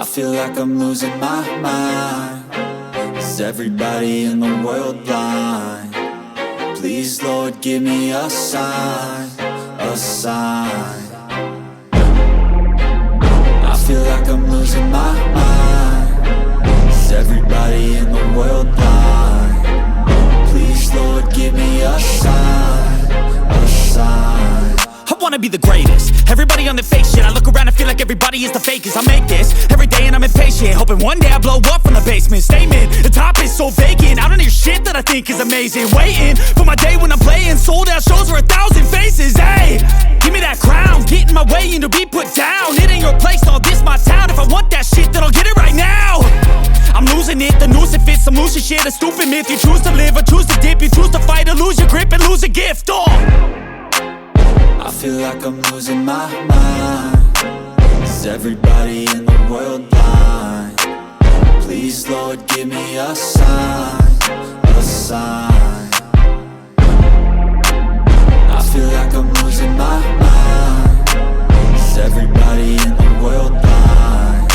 I feel like I'm losing my mind. Is everybody in the world blind? Please, Lord, give me a sign, a sign. I feel like I'm losing my mind. Is everybody in the world blind? Please, Lord, give me a sign, a sign. I wanna be the greatest. Everybody on the fake shit. I look around and feel like everybody is the fakest. I make this every day and I'm impatient, hoping one day I blow up from the basement. Statement, the top is so vacant. I don't hear shit that I think is amazing. Waiting for my day when I'm playing sold out shows for 1,000 faces. Hey, give me that crown, get in my way and to be put down. It ain't your place, all this my town. If I want that shit, then I'll get it right now. I'm losing it, the noose it fits. I'm losing shit, a stupid myth. You choose to live or choose to dip. You choose to fight or lose your grip and lose a gift. I feel like I'm losing my mind. Is everybody in the world blind? Please, Lord, give me a sign, a sign. I feel like I'm losing my mind. Is everybody in the world blind?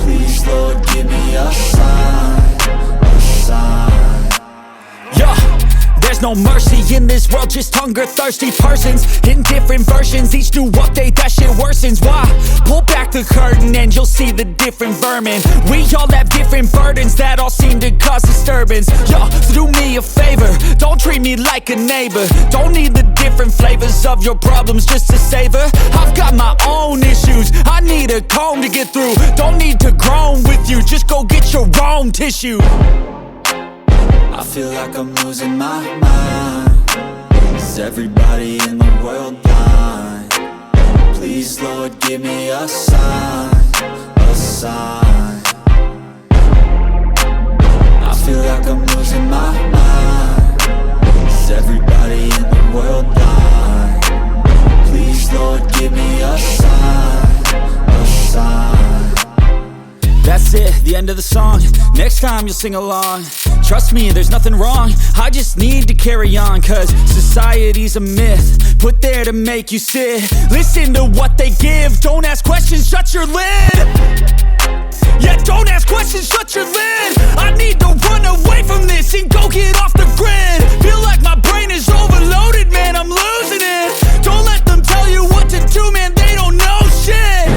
Please, Lord, give me a sign, a sign. Yeah. There's no mercy in this world, just hunger-thirsty persons in different versions. Each new update, that shit worsens. Why? Pull back the curtain and you'll see the different vermin. We all have different burdens that all seem to cause disturbance. Yo, so do me a favor, don't treat me like a neighbor. Don't need the different flavors of your problems just to savor. I've got my own issues, I need a comb to get through. Don't need to groan with you, just go get your own tissue. I feel like I'm losing my mind. Is everybody in the world blind? Please, Lord, give me a sign, a sign. I feel like I'm losing my mind. Is everybody in the world blind? Please, Lord, give me a sign, a sign. That's it, the end of the song. Next time you'll sing along. Trust me, there's nothing wrong. I just need to carry on, cause society's a myth put there to make you sit. Listen to what they give. Don't ask questions, shut your lid. Yeah, don't ask questions, shut your lid. I need to run away from this and go get off the grid. Feel like my brain is overloaded, man, I'm losing it. Don't let them tell you what to do, man, they don't know shit.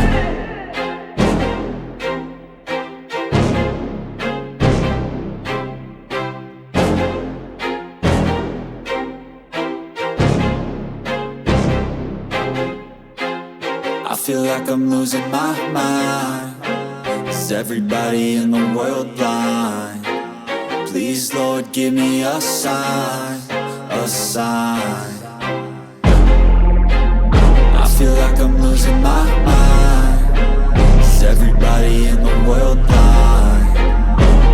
I feel like I'm losing my mind. Is everybody in the world blind? Please, Lord, give me a sign, a sign. I feel like I'm losing my mind. Is everybody in the world blind?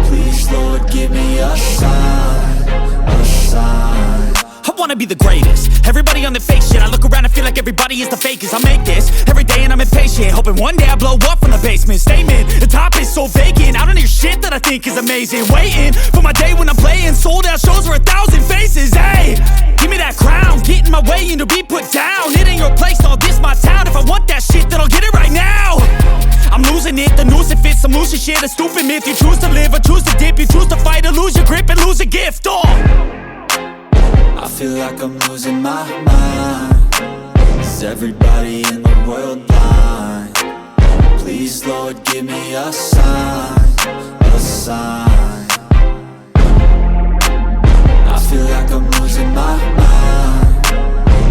Please, Lord, give me a sign, a sign. I wanna be the greatest. Everybody on the fake shit. I look around and feel like everybody is the fakest. I make this every day and I'm impatient, hoping one day I blow up from the basement. Statement, the top is so vacant. I don't hear shit that I think is amazing. Waiting for my day when I'm playing sold out shows for 1,000 faces. Hey, give me that crown, get in my way and to be put down. It ain't your place, all this my town. If I want that shit, then I'll get it right now. I'm losing it, the noose it fits. I'm losing shit, a stupid myth. You choose to live or choose to dip. You choose to fight or lose your grip and lose a gift. I feel like I'm losing my mind. Is everybody in the world blind? Please, Lord, give me a sign, a sign. I feel like I'm losing my mind.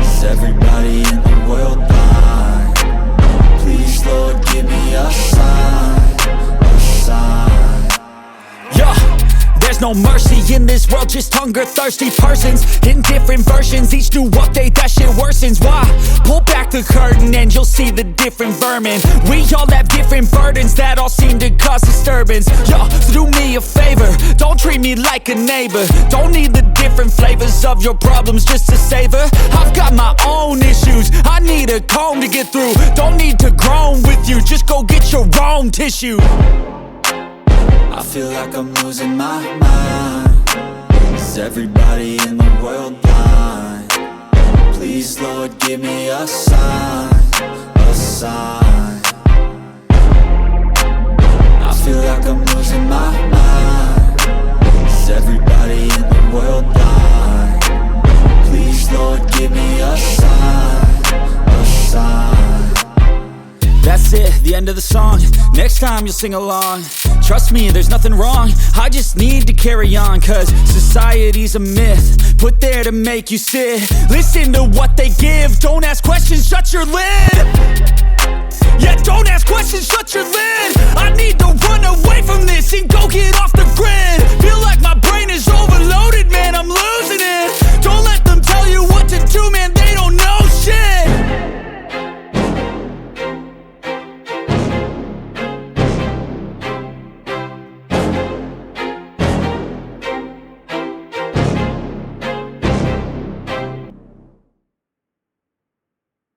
Is everybody in the world blind? Please, Lord, give me a sign, a sign. Yeah. There's no mercy in this world, just hunger-thirsty persons in different versions. Each new update, that shit worsens. Why? Pull back the curtain and you'll see the different vermin. We all have different burdens that all seem to cause disturbance. Yo, so do me a favor, don't treat me like a neighbor. Don't need the different flavors of your problems just to savor. I've got my own issues, I need a comb to get through. Don't need to groan with you, just go get your own tissue. I feel like I'm losing my mind. Is everybody in the world blind? Please, Lord, give me a sign, a sign. the end of the song. Next time you'll sing along. Trust me, there's nothing wrong. I just need to carry on, cause society's a myth put there to make you sit. Listen to what they give. Don't ask questions, shut your lid. Yeah, don't ask questions, shut your lid. I need to run away from this and go get off the grid. Feel like my brain is overloaded, man, I'm losing it. Don't let them tell you what to do, man.